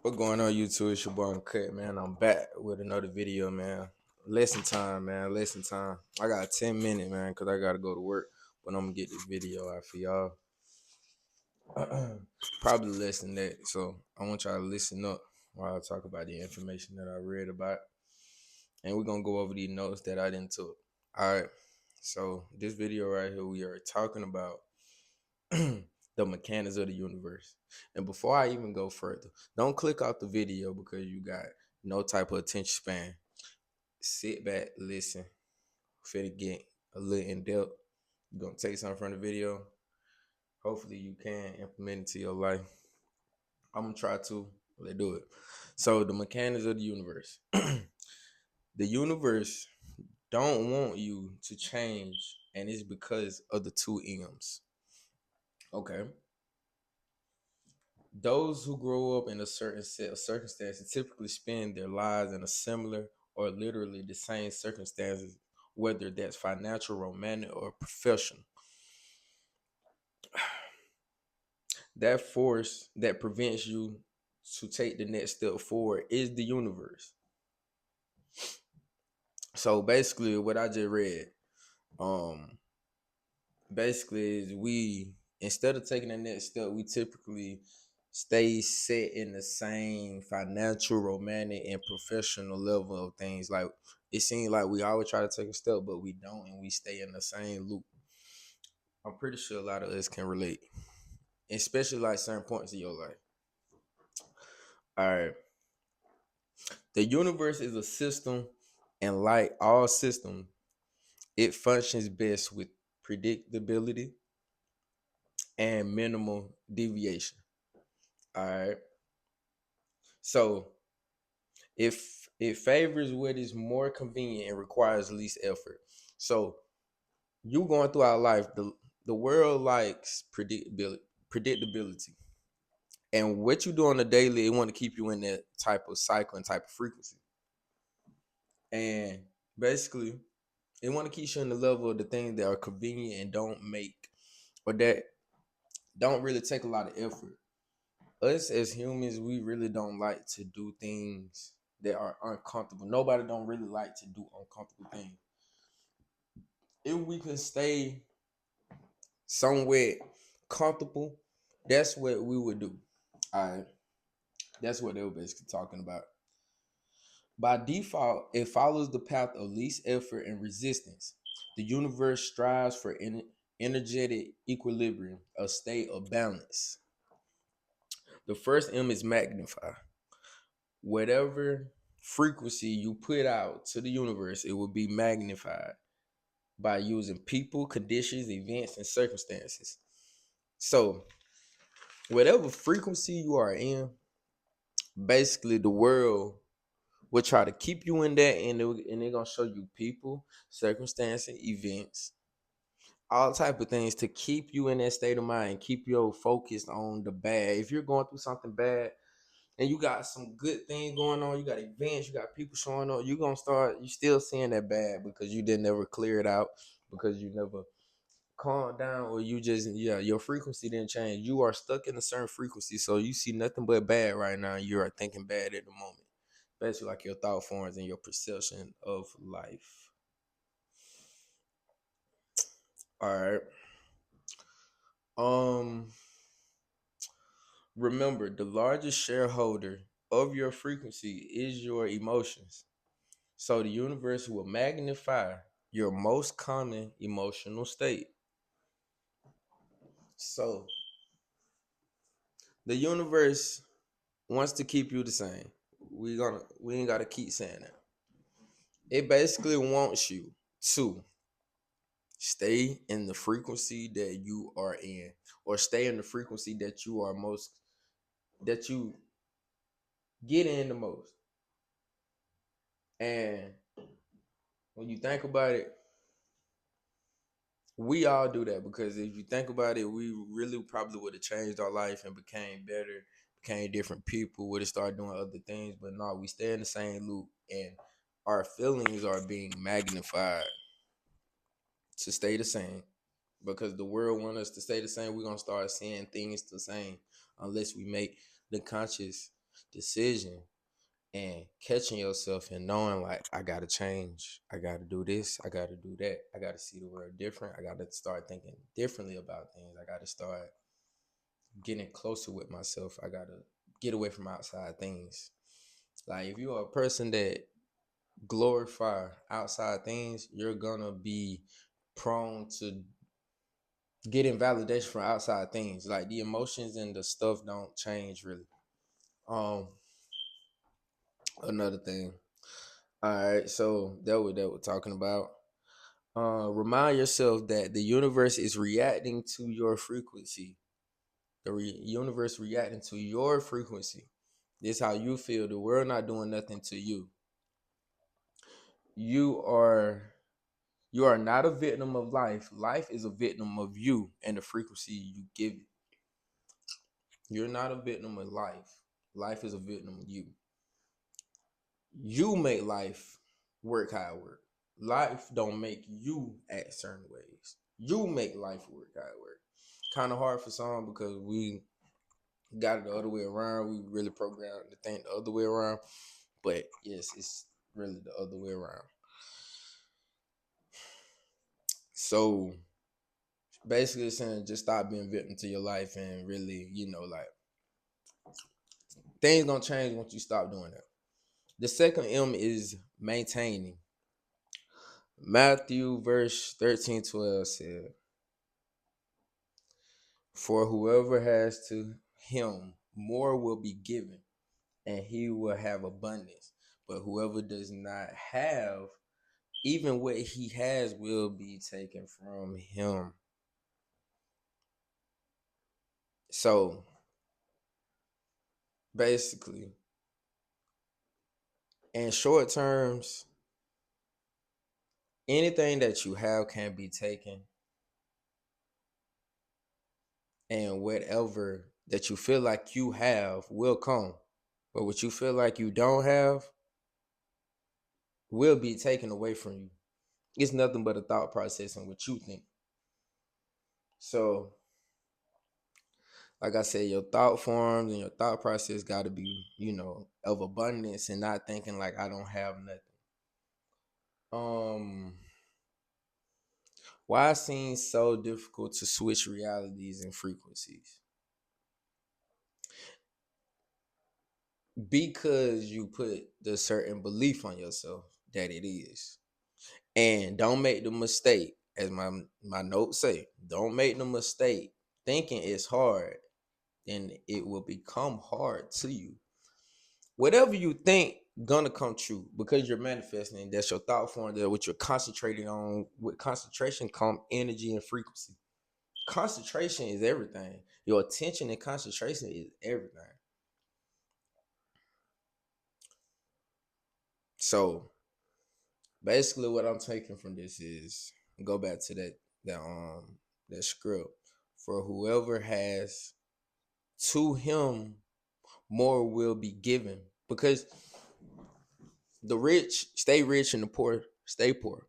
What going on, YouTube? It's your boy Cut, man. I'm back with another video, man. Lesson time, man. Lesson time. I got 10 minutes, man, because I got to go to work. But I'm going to get this video out for y'all. Probably less than that. So I want y'all to listen up while I talk about the information that I read about. And we're going to go over these notes that I didn't took. All right. So this video right here, we are talking about the mechanics of the universe. And before I even go further, don't click out the video because you got no type of attention span. Sit back, listen. Finna get a little in depth. You're gonna take something from the video. Hopefully you can implement it to your life. I'm gonna try to. Let's do it. So the mechanics of the universe. The universe don't want you to change, and it's because of the two M's. Okay. Those who grow up in a certain set of circumstances typically spend their lives in a similar or literally the same circumstances, whether that's financial, romantic, or professional. That force that prevents you to take the next step forward is the universe. So basically, what I just read, um, basically is we instead of taking the next step, we typically stay set in the same financial, romantic, and professional level of things. Like it seems like we always try to take a step, but we don't, and we stay in the same loop. I'm pretty sure a lot of us can relate, especially like certain points in your life. All right, the universe is a system, and like all systems, it functions best with predictability and minimal deviation. All right. So if it favors what is more convenient and requires least effort. So you going through our life, the world likes predictability. And what you do on the daily, it want to keep you in that type of cycle and type of frequency. And basically, it want to keep you in the level of the things that are convenient and don't make or that don't really take a lot of effort. Us as humans, we really don't like to do things that are uncomfortable. Nobody don't really like to do uncomfortable things. If we can stay somewhere comfortable, that's what we would do. All right. That's what they were basically talking about. By default, it follows the path of least effort and resistance. The universe strives for energetic equilibrium, a state of balance. The first M is magnify. Whatever frequency you put out to the universe, it will be magnified by using people, conditions, events, and circumstances. So, whatever frequency you are in, basically the world will try to keep you in that, and they're gonna show you people, circumstances, events, all type of things to keep you in that state of mind, keep you focused on the bad. If you're going through something bad, and you got some good things going on, you got events, you got people showing up, you still seeing that bad because you didn't ever clear it out, because you never calmed down, or you just, yeah, your frequency didn't change. You are stuck in a certain frequency, so you see nothing but bad right now. You are thinking bad at the moment. Basically like your thought forms and your perception of life. All right. Um Remember, the largest shareholder of your frequency is your emotions. So the universe will magnify your most common emotional state. So the universe wants to keep you the same. We ain't gotta keep saying that. It basically wants you to stay in the frequency that you are in, or stay in the frequency that you are most, that you get in the most. And when you think about it, we all do that, because if you think about it, we really probably would have changed our life and became better, became different people, would have started doing other things. But no, we stay in the same loop, and our feelings are being magnified to stay the same, because the world wants us to stay the same. We're gonna start seeing things the same unless we make the conscious. decision and catching yourself and knowing like I gotta change, I gotta do this, I gotta do that, I gotta see the world different, I gotta start thinking differently about things, I gotta start getting closer with myself, I gotta get away from outside things. Like if you are a person that glorify outside things, you're gonna be prone to getting validation from outside things. Like the emotions and the stuff don't change really. Um, Another thing. All right, so that we're talking about. Remind yourself that the universe is reacting to your frequency. The universe reacting to your frequency. This is how you feel. The world not doing nothing to you. You are you are not a victim of life. Life is a victim of you and the frequency you give it. You're not a victim of life. Life is a victim of you. You make life work how it work. Life don't make you act certain ways. You make life work how it work. Kind of hard for some because we got it the other way around. We really programmed to think the other way around. But yes, it's really the other way around. So basically saying just stop being victim to your life and really, like things gonna change once you stop doing that. The second M is maintaining. Matthew verse 13-12 said, for whoever has to him, more will be given, and he will have abundance. But whoever does not have, even what he has will be taken from him. So basically, in short terms, anything that you have can be taken, and whatever that you feel like you have will come. But what you feel like you don't have will be taken away from you. It's nothing but a thought process and what you think. So, like I said, your thought forms and your thought process got to be, of abundance and not thinking like I don't have nothing. Um, why it seems so difficult to switch realities and frequencies? Because you put the certain belief on yourself that it is. And don't make the mistake, as my notes say, don't make the mistake thinking it's hard, then it will become hard to you. Whatever you think gonna come true because you're manifesting. That's your thought form. That what you're concentrating on. With concentration come energy and frequency. Concentration is everything. Your attention and concentration is everything. So basically, what I'm taking from this is go back to that script. For whoever has, to him more will be given, because the rich stay rich and the poor stay poor.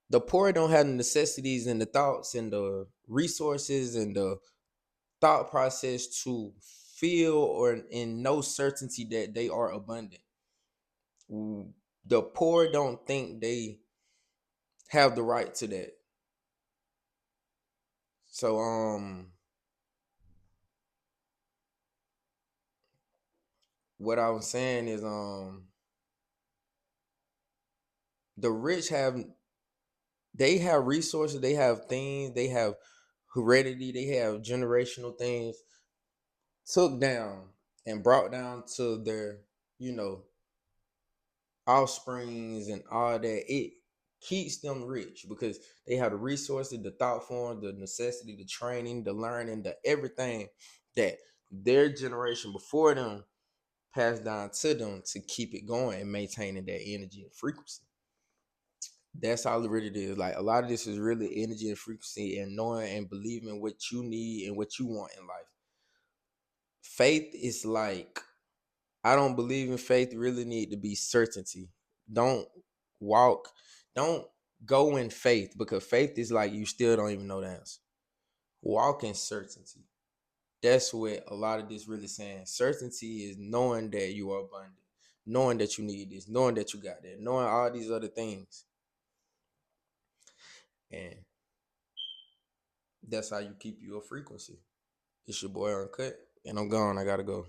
The poor don't have the necessities and the thoughts and the resources and the thought process to feel or in no certainty that they are abundant. The poor don't think they have the right to that. So what I was saying is the rich have resources, they have things, they have heredity, they have generational things took down and brought down to their, you know, offsprings and all that. It keeps them rich because they have the resources, the thought form, the necessity, the training, the learning, the everything that their generation before them passed down to them to keep it going and maintaining that energy and frequency. That's all it really is. Like a lot of this is really energy and frequency and knowing and believing what you need and what you want in life. Faith is like, I don't believe in faith really need to be certainty. Don't walk, don't go in faith because faith is like you still don't even know the answer. Walk in certainty. That's what a lot of this really saying. Certainty is knowing that you are abundant, knowing that you need this, knowing that you got that, knowing all these other things. And that's how you keep your frequency. It's your boy Uncut, and I'm gone. I gotta go.